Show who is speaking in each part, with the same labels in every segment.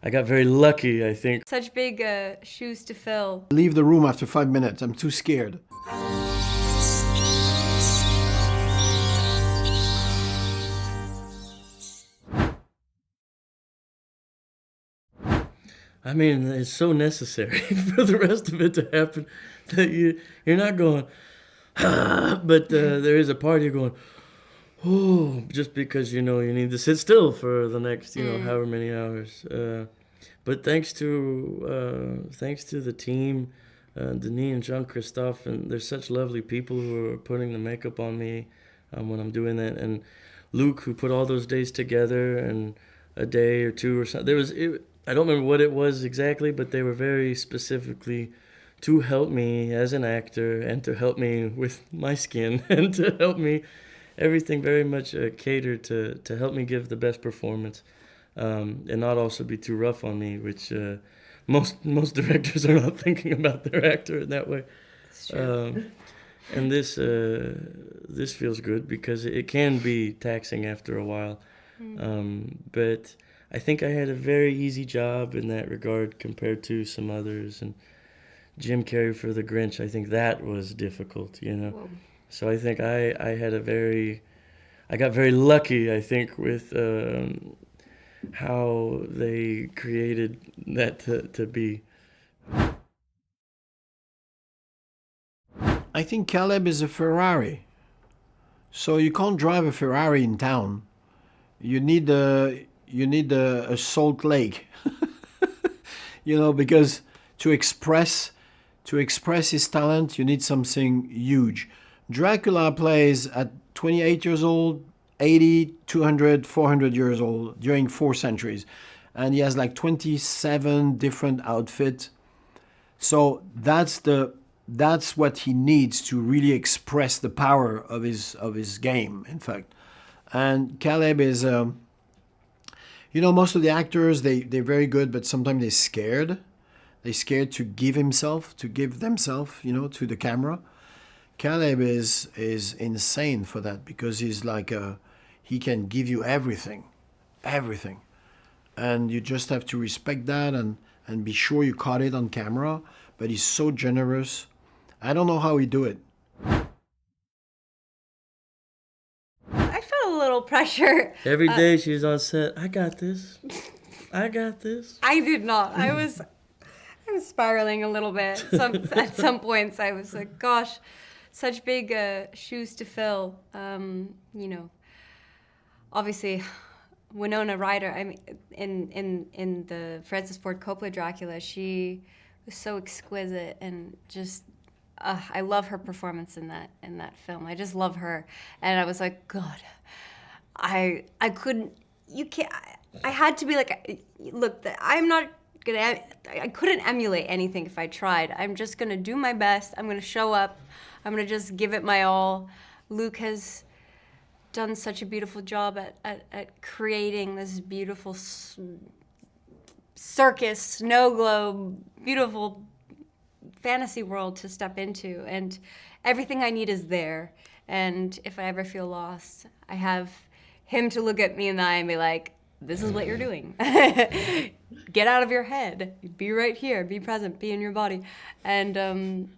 Speaker 1: I got very lucky, I think.
Speaker 2: Such big shoes to fill.
Speaker 3: Leave the room after 5 minutes. I'm too scared.
Speaker 1: I mean, it's so necessary for the rest of it to happen that you're not going, ah, but there is a part of you going, oh, just because you know you need to sit still for the next, however many hours. But thanks to the team, Denis and Jean-Christophe, and they're such lovely people who are putting the makeup on me when I'm doing that, and Luke, who put all those days together, and a day or two or something. I don't remember what it was exactly, but they were very specifically to help me as an actor and to help me with my skin and to help me everything very much catered to help me give the best performance and not also be too rough on me, which most directors are not thinking about their actor in that way.
Speaker 2: It's true.
Speaker 1: And this feels good because it can be taxing after a while. But I think I had a very easy job in that regard compared to some others. And Jim Carrey for The Grinch, I think that was difficult,
Speaker 2: Whoa.
Speaker 1: So I think I got very lucky, I think, with how they created that to be.
Speaker 3: I think Caleb is a Ferrari. So you can't drive a Ferrari in town. You need a Salt Lake. Because to express his talent, you need something huge. Dracula plays at 28 years old, 80, 200, 400 years old during 4 centuries. And he has like 27 different outfits. So that's what he needs to really express the power of his game, in fact. And Caleb is, most of the actors, they're very good, but sometimes they're scared. They're scared to give themselves to the camera. Caleb is insane for that because he's like he can give you everything. And you just have to respect that and be sure you caught it on camera. But he's so generous. I don't know how he do it.
Speaker 2: I felt a little pressure.
Speaker 1: Every day she's on set, I got this. I
Speaker 2: did not. I was spiraling a little bit. At some points, I was like, gosh, such big shoes to fill. Obviously, Winona Ryder. I mean, in the Francis Ford Coppola Dracula, she was so exquisite and just. I love her performance in that film. I just love her, and I was like, God, I couldn't. You can't. I had to be like, look, I'm not. I couldn't emulate anything if I tried. I'm just gonna do my best. I'm gonna show up. I'm gonna just give it my all. Luke has done such a beautiful job at creating this beautiful circus, snow globe, beautiful fantasy world to step into, and everything I need is there. And if I ever feel lost, I have him to look at me in the eye and be like, this is what you're doing. Get out of your head. Be right here. Be present. Be in your body. And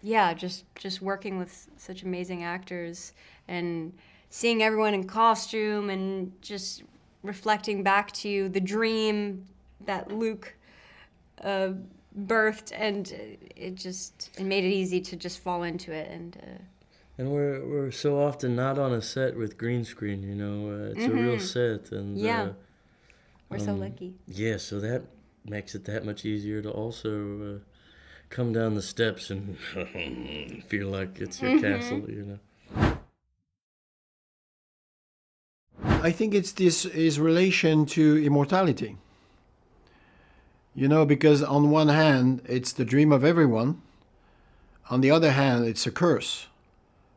Speaker 2: just working with such amazing actors and seeing everyone in costume and just reflecting back to you the dream that Luke birthed, and it made it easy to just fall into it.
Speaker 1: And we're so often not on a set with green screen, it's a real set, and
Speaker 2: we're so lucky.
Speaker 1: Yeah, so that makes it that much easier to also come down the steps and feel like it's your castle,
Speaker 3: I think it's his relation to immortality. Because on one hand, it's the dream of everyone. On the other hand, it's a curse.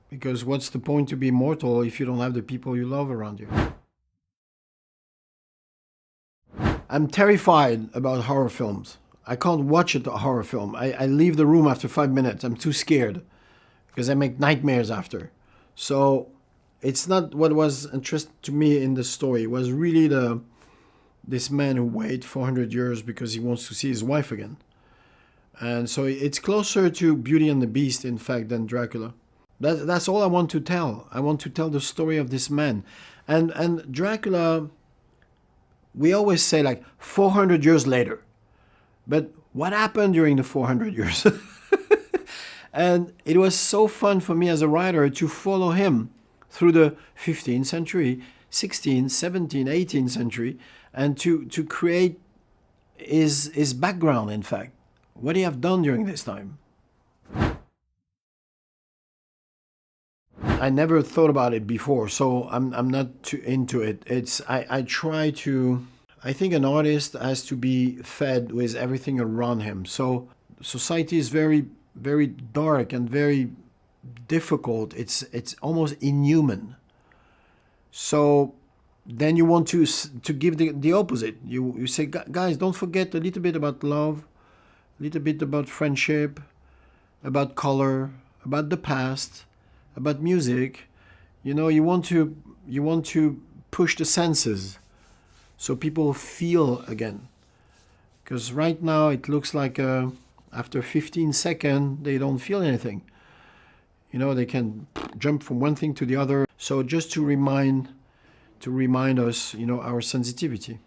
Speaker 3: Because what's the point to be immortal if you don't have the people you love around you? I'm terrified about horror films. I can't watch a horror film. I leave the room after 5 minutes. I'm too scared because I make nightmares after. So it's not what was interesting to me in the story. It was really this man who waited 400 years because he wants to see his wife again. And so it's closer to Beauty and the Beast, in fact, than Dracula. That's all I want to tell. I want to tell the story of this man. And Dracula, we always say like 400 years later. But what happened during the 400 years? And it was so fun for me as a writer to follow him through the 15th century, 16th, 17th, 18th century, and to create his background, in fact, what he have done during this time. I never thought about it before, so I'm not too into it. I try to. I think an artist has to be fed with everything around him. So society is very, very dark and very difficult. It's almost inhuman. So then you want to give the opposite. You say, guys, don't forget a little bit about love, a little bit about friendship, about color, about the past, about music. You know, you want to push the senses so people feel again. Because right now it looks like after 15 seconds they don't feel anything. You know, they can jump from one thing to the other. So just to remind us, you know, our sensitivity.